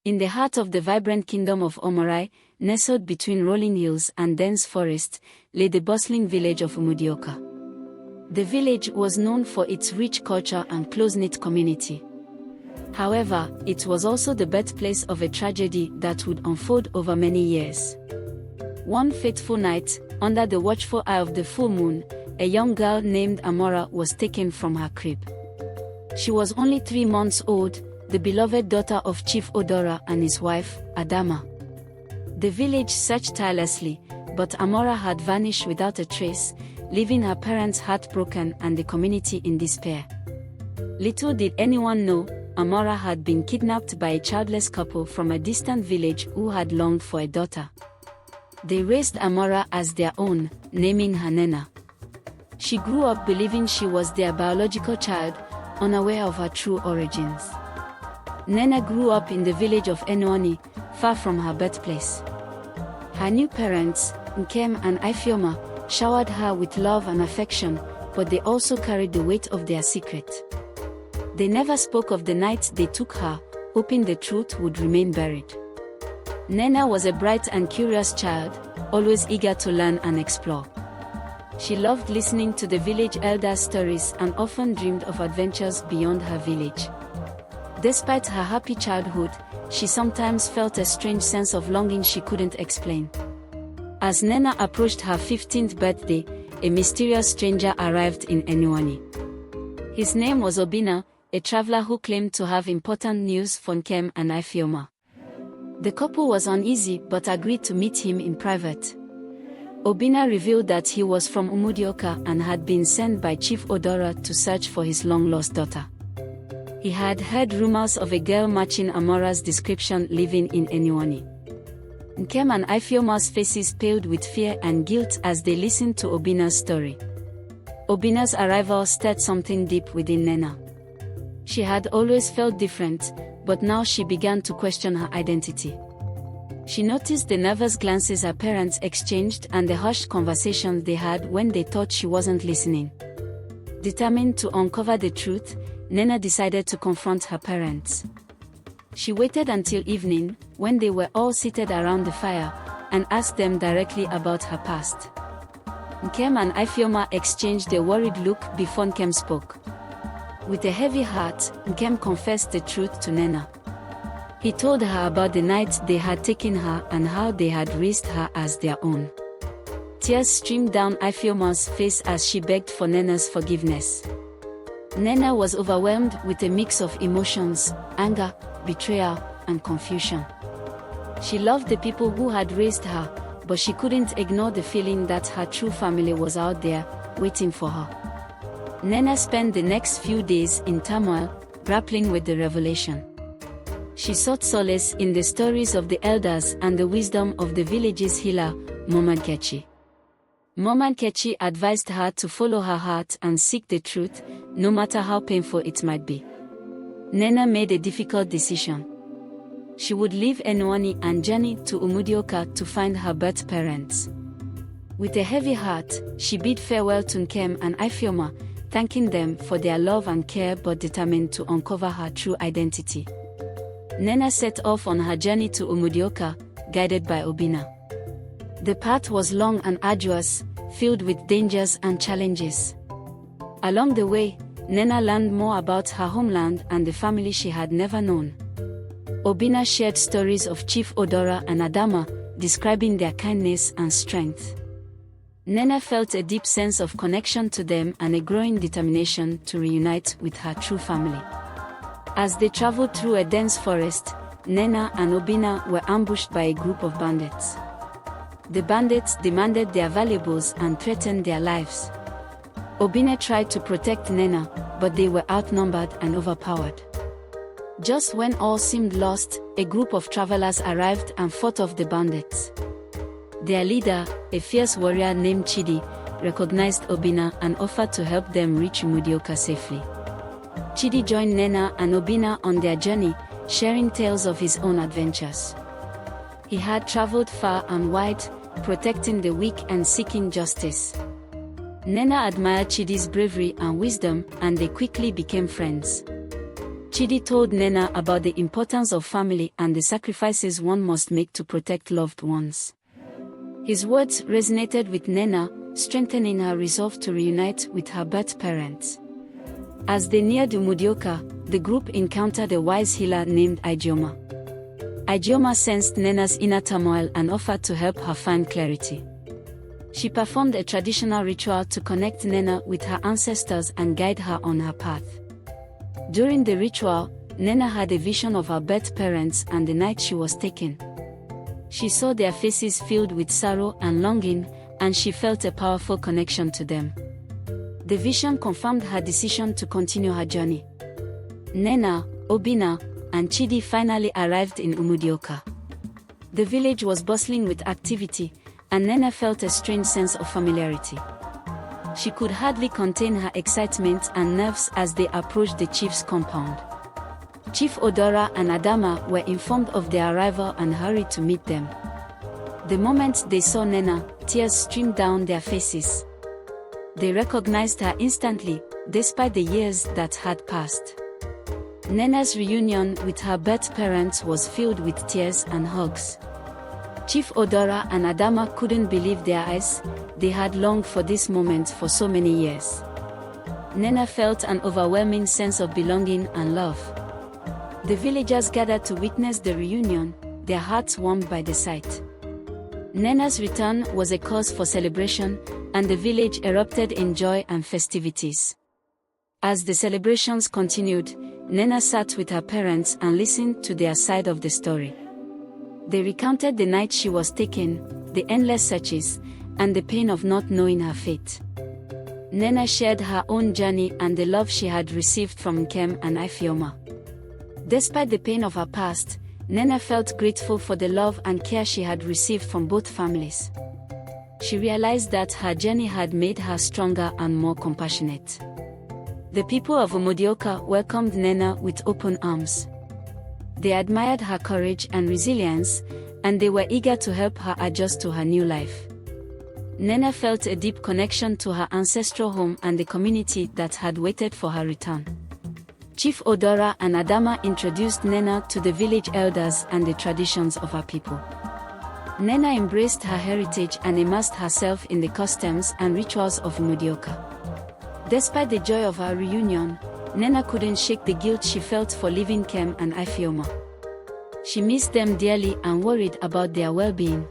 In the heart of the vibrant kingdom of Omorai, nestled between rolling hills and dense forest, lay the bustling village of Umudioka. The village was known for its rich culture and close-knit community. However, it was also the birthplace of a tragedy that would unfold over many years. One fateful night, under the watchful eye of the full moon, a young girl named Amora was taken from her crib. She was only 3 months old, the beloved daughter of Chief Odora and his wife, Adama. The village searched tirelessly, but Amora had vanished without a trace, leaving her parents heartbroken and the community in despair. Little did anyone know, Amora had been kidnapped by a childless couple from a distant village who had longed for a daughter. They raised Amora as their own, naming her Nena. She grew up believing she was their biological child, unaware of her true origins. Nena grew up in the village of Enuani, far from her birthplace. Her new parents, Nkem and Ifeoma, showered her with love and affection, but they also carried the weight of their secret. They never spoke of the night they took her, hoping the truth would remain buried. Nena was a bright and curious child, always eager to learn and explore. She loved listening to the village elders' stories and often dreamed of adventures beyond her village. Despite her happy childhood, she sometimes felt a strange sense of longing she couldn't explain. As Nena approached her 15th birthday, a mysterious stranger arrived in Enuani. His name was Obina, a traveler who claimed to have important news for Nkem and Ifeoma. The couple was uneasy but agreed to meet him in private. Obina revealed that he was from Umudioka and had been sent by Chief Odora to search for his long-lost daughter. He had heard rumors of a girl matching Amora's description living in Enuani. Nkem and Ifeoma's faces paled with fear and guilt as they listened to Obina's story. Obina's arrival stirred something deep within Nena. She had always felt different, but now she began to question her identity. She noticed the nervous glances her parents exchanged and the hushed conversations they had when they thought she wasn't listening. Determined to uncover the truth, Nena decided to confront her parents. She waited until evening, when they were all seated around the fire, and asked them directly about her past. Nkem and Ifeoma exchanged a worried look before Nkem spoke. With a heavy heart, Nkem confessed the truth to Nena. He told her about the night they had taken her and how they had raised her as their own. Tears streamed down Ifeoma's face as she begged for Nena's forgiveness. Nena was overwhelmed with a mix of emotions, anger, betrayal, and confusion. She loved the people who had raised her, but she couldn't ignore the feeling that her true family was out there, waiting for her. Nena spent the next few days in turmoil, grappling with the revelation. She sought solace in the stories of the elders and the wisdom of the village's healer, Momankechi. Momankechi advised her to follow her heart and seek the truth, no matter how painful it might be. Nena made a difficult decision. She would leave Enuani and journey to Umudioka to find her birth parents. With a heavy heart, she bid farewell to Nkem and Ifeoma, thanking them for their love and care but determined to uncover her true identity. Nena set off on her journey to Umudioka, guided by Obina. The path was long and arduous, filled with dangers and challenges. Along the way, Nena learned more about her homeland and the family she had never known. Obina shared stories of Chief Odora and Adama, describing their kindness and strength. Nena felt a deep sense of connection to them and a growing determination to reunite with her true family. As they traveled through a dense forest, Nena and Obina were ambushed by a group of bandits. The bandits demanded their valuables and threatened their lives. Obina tried to protect Nena, but they were outnumbered and overpowered. Just when all seemed lost, a group of travelers arrived and fought off the bandits. Their leader, a fierce warrior named Chidi, recognized Obina and offered to help them reach Umudioka safely. Chidi joined Nena and Obina on their journey, sharing tales of his own adventures. He had traveled far and wide, protecting the weak and seeking justice. Nena admired Chidi's bravery and wisdom, and they quickly became friends. Chidi told Nena about the importance of family and the sacrifices one must make to protect loved ones. His words resonated with Nena, strengthening her resolve to reunite with her birth parents. As they neared Umudioka, the group encountered a wise healer named Ijeoma. Ijeoma sensed Nena's inner turmoil and offered to help her find clarity. She performed a traditional ritual to connect Nena with her ancestors and guide her on her path. During the ritual, Nena had a vision of her birth parents and the night she was taken. She saw their faces filled with sorrow and longing, and she felt a powerful connection to them. The vision confirmed her decision to continue her journey. Nena, Obina, and Chidi finally arrived in Umudioka. The village was bustling with activity, and Nena felt a strange sense of familiarity. She could hardly contain her excitement and nerves as they approached the chief's compound. Chief Odora and Adama were informed of their arrival and hurried to meet them. The moment they saw Nena, tears streamed down their faces. They recognized her instantly, despite the years that had passed. Nena's reunion with her birth parents was filled with tears and hugs. Chief Odora and Adama couldn't believe their eyes. They had longed for this moment for so many years. Nena felt an overwhelming sense of belonging and love. The villagers gathered to witness the reunion, their hearts warmed by the sight. Nena's return was a cause for celebration, and the village erupted in joy and festivities. As the celebrations continued, Nena sat with her parents and listened to their side of the story. They recounted the night she was taken, the endless searches, and the pain of not knowing her fate. Nena shared her own journey and the love she had received from Nkem and Ifeoma. Despite the pain of her past, Nena felt grateful for the love and care she had received from both families. She realized that her journey had made her stronger and more compassionate. The people of Umudioka welcomed Nena with open arms. They admired her courage and resilience, and they were eager to help her adjust to her new life. Nena felt a deep connection to her ancestral home and the community that had waited for her return. Chief Odora and Adama introduced Nena to the village elders and the traditions of her people. Nena embraced her heritage and immersed herself in the customs and rituals of Umudioka. Despite the joy of her reunion, Nena couldn't shake the guilt she felt for leaving Kem and Ifeoma. She missed them dearly and worried about their well-being.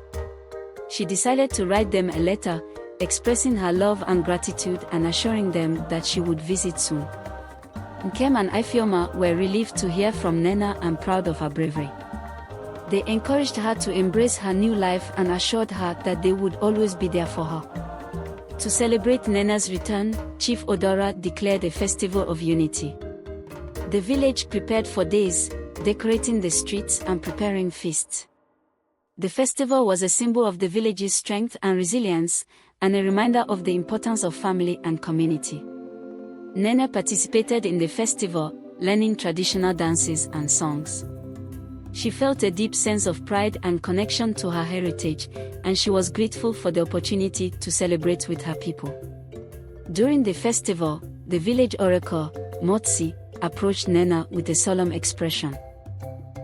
She decided to write them a letter, expressing her love and gratitude and assuring them that she would visit soon. Nkem and Ifeoma were relieved to hear from Nena and proud of her bravery. They encouraged her to embrace her new life and assured her that they would always be there for her. To celebrate Nena's return, Chief Odora declared a festival of unity. The village prepared for days, decorating the streets and preparing feasts. The festival was a symbol of the village's strength and resilience, and a reminder of the importance of family and community. Nena participated in the festival, learning traditional dances and songs. She felt a deep sense of pride and connection to her heritage, and she was grateful for the opportunity to celebrate with her people. During the festival, the village oracle, Motsi, approached Nena with a solemn expression.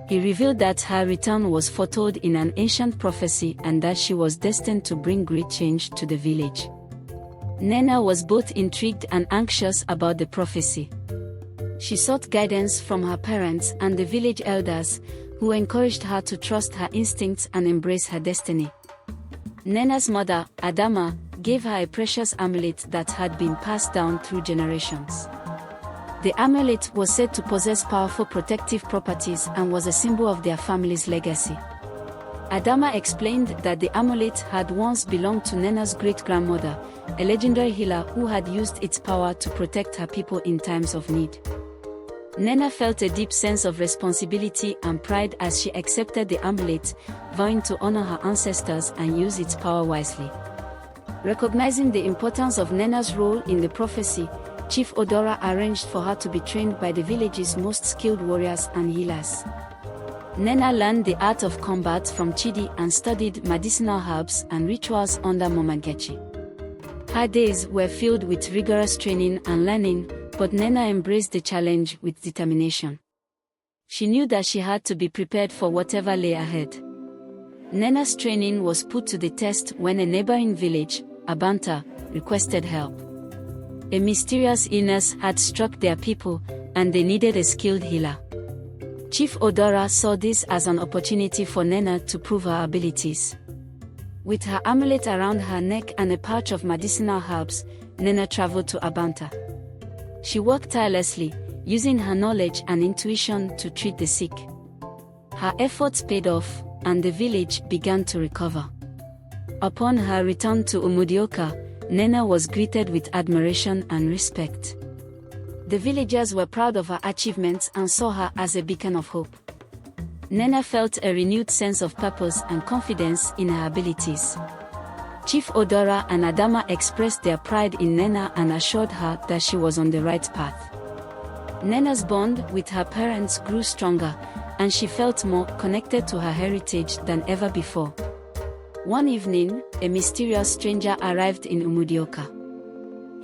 He revealed that her return was foretold in an ancient prophecy and that she was destined to bring great change to the village. Nena was both intrigued and anxious about the prophecy. She sought guidance from her parents and the village elders, who encouraged her to trust her instincts and embrace her destiny. Nena's mother, Adama, gave her a precious amulet that had been passed down through generations. The amulet was said to possess powerful protective properties and was a symbol of their family's legacy. Adama explained that the amulet had once belonged to Nena's great-grandmother, a legendary healer who had used its power to protect her people in times of need. Nena felt a deep sense of responsibility and pride as she accepted the amulet, vowing to honor her ancestors and use its power wisely. Recognizing the importance of Nena's role in the prophecy, Chief Odora arranged for her to be trained by the village's most skilled warriors and healers. Nena learned the art of combat from Chidi and studied medicinal herbs and rituals under Momangechi. Her days were filled with rigorous training and learning, but Nena embraced the challenge with determination. She knew that she had to be prepared for whatever lay ahead. Nena's training was put to the test when a neighboring village, Abanta, requested help. A mysterious illness had struck their people, and they needed a skilled healer. Chief Odora saw this as an opportunity for Nena to prove her abilities. With her amulet around her neck and a pouch of medicinal herbs, Nena traveled to Abanta. She worked tirelessly, using her knowledge and intuition to treat the sick. Her efforts paid off, and the village began to recover. Upon her return to Umudioka, Nena was greeted with admiration and respect. The villagers were proud of her achievements and saw her as a beacon of hope. Nena felt a renewed sense of purpose and confidence in her abilities. Chief Odora and Adama expressed their pride in Nena and assured her that she was on the right path. Nena's bond with her parents grew stronger, and she felt more connected to her heritage than ever before. One evening, a mysterious stranger arrived in Umudioka.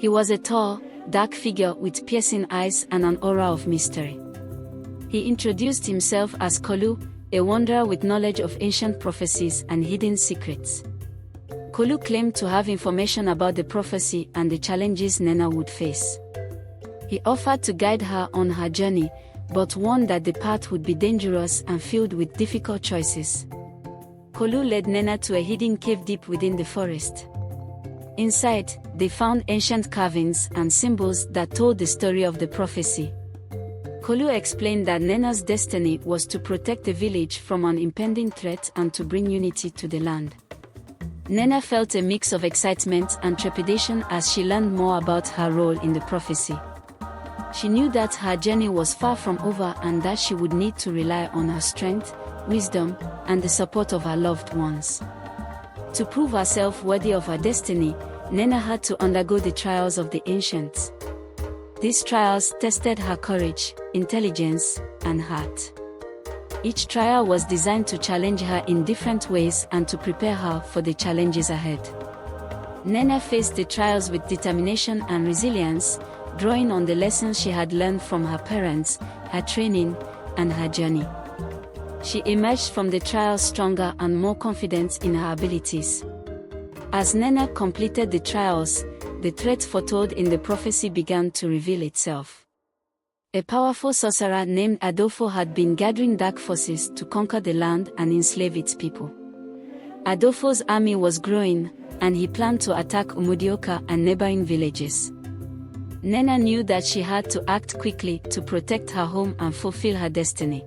He was a tall, dark figure with piercing eyes and an aura of mystery. He introduced himself as Kolu, a wanderer with knowledge of ancient prophecies and hidden secrets. Kolu claimed to have information about the prophecy and the challenges Nena would face. He offered to guide her on her journey, but warned that the path would be dangerous and filled with difficult choices. Kolu led Nena to a hidden cave deep within the forest. Inside, they found ancient carvings and symbols that told the story of the prophecy. Kolu explained that Nena's destiny was to protect the village from an impending threat and to bring unity to the land. Nena felt a mix of excitement and trepidation as she learned more about her role in the prophecy. She knew that her journey was far from over and that she would need to rely on her strength, wisdom, and the support of her loved ones. To prove herself worthy of her destiny, Nena had to undergo the trials of the ancients. These trials tested her courage, intelligence, and heart. Each trial was designed to challenge her in different ways and to prepare her for the challenges ahead. Nena faced the trials with determination and resilience, drawing on the lessons she had learned from her parents, her training, and her journey. She emerged from the trials stronger and more confident in her abilities. As Nena completed the trials, the threat foretold in the prophecy began to reveal itself. A powerful sorcerer named Adolfo had been gathering dark forces to conquer the land and enslave its people. Adolfo's army was growing, and he planned to attack Umudioka and neighboring villages. Nena knew that she had to act quickly to protect her home and fulfill her destiny.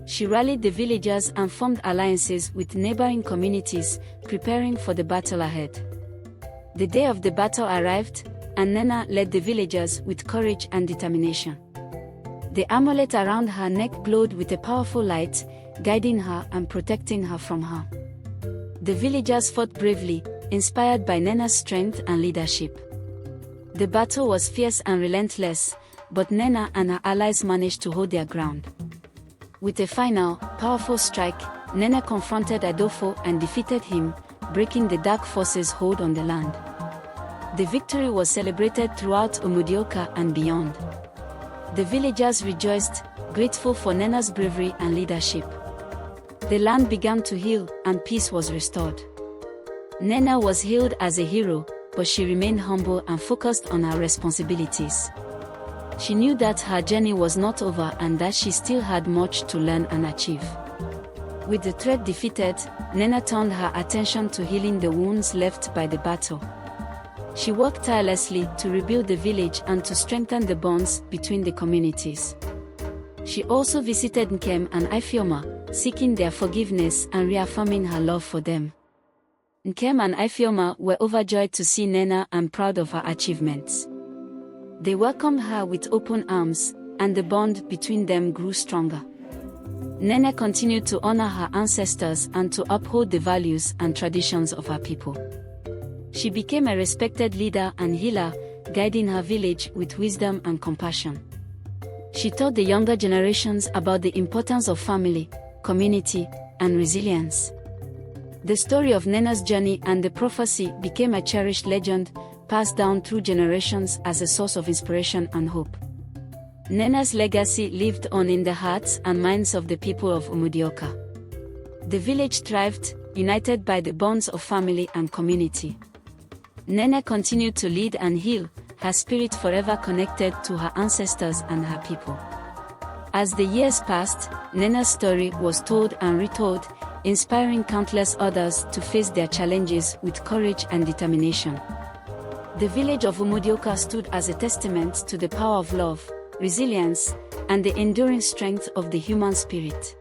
She rallied the villagers and formed alliances with neighboring communities, preparing for the battle ahead. The day of the battle arrived, and Nena led the villagers with courage and determination. The amulet around her neck glowed with a powerful light, guiding her and protecting her from harm. The villagers fought bravely, inspired by Nena's strength and leadership. The battle was fierce and relentless, but Nena and her allies managed to hold their ground. With a final, powerful strike, Nena confronted Adolfo and defeated him, breaking the dark forces' hold on the land. The victory was celebrated throughout Umudioka and beyond. The villagers rejoiced, grateful for Nena's bravery and leadership. The land began to heal, and peace was restored. Nena was hailed as a hero, but she remained humble and focused on her responsibilities. She knew that her journey was not over and that she still had much to learn and achieve. With the threat defeated, Nena turned her attention to healing the wounds left by the battle. She worked tirelessly to rebuild the village and to strengthen the bonds between the communities. She also visited Nkem and Ifeoma, seeking their forgiveness and reaffirming her love for them. Nkem and Ifeoma were overjoyed to see Nena and proud of her achievements. They welcomed her with open arms, and the bond between them grew stronger. Nena continued to honor her ancestors and to uphold the values and traditions of her people. She became a respected leader and healer, guiding her village with wisdom and compassion. She taught the younger generations about the importance of family, community, and resilience. The story of Nena's journey and the prophecy became a cherished legend, passed down through generations as a source of inspiration and hope. Nena's legacy lived on in the hearts and minds of the people of Umudioka. The village thrived, united by the bonds of family and community. Nena continued to lead and heal, her spirit forever connected to her ancestors and her people. As the years passed, Nena's story was told and retold, inspiring countless others to face their challenges with courage and determination. The village of Umudioka stood as a testament to the power of love, resilience, and the enduring strength of the human spirit.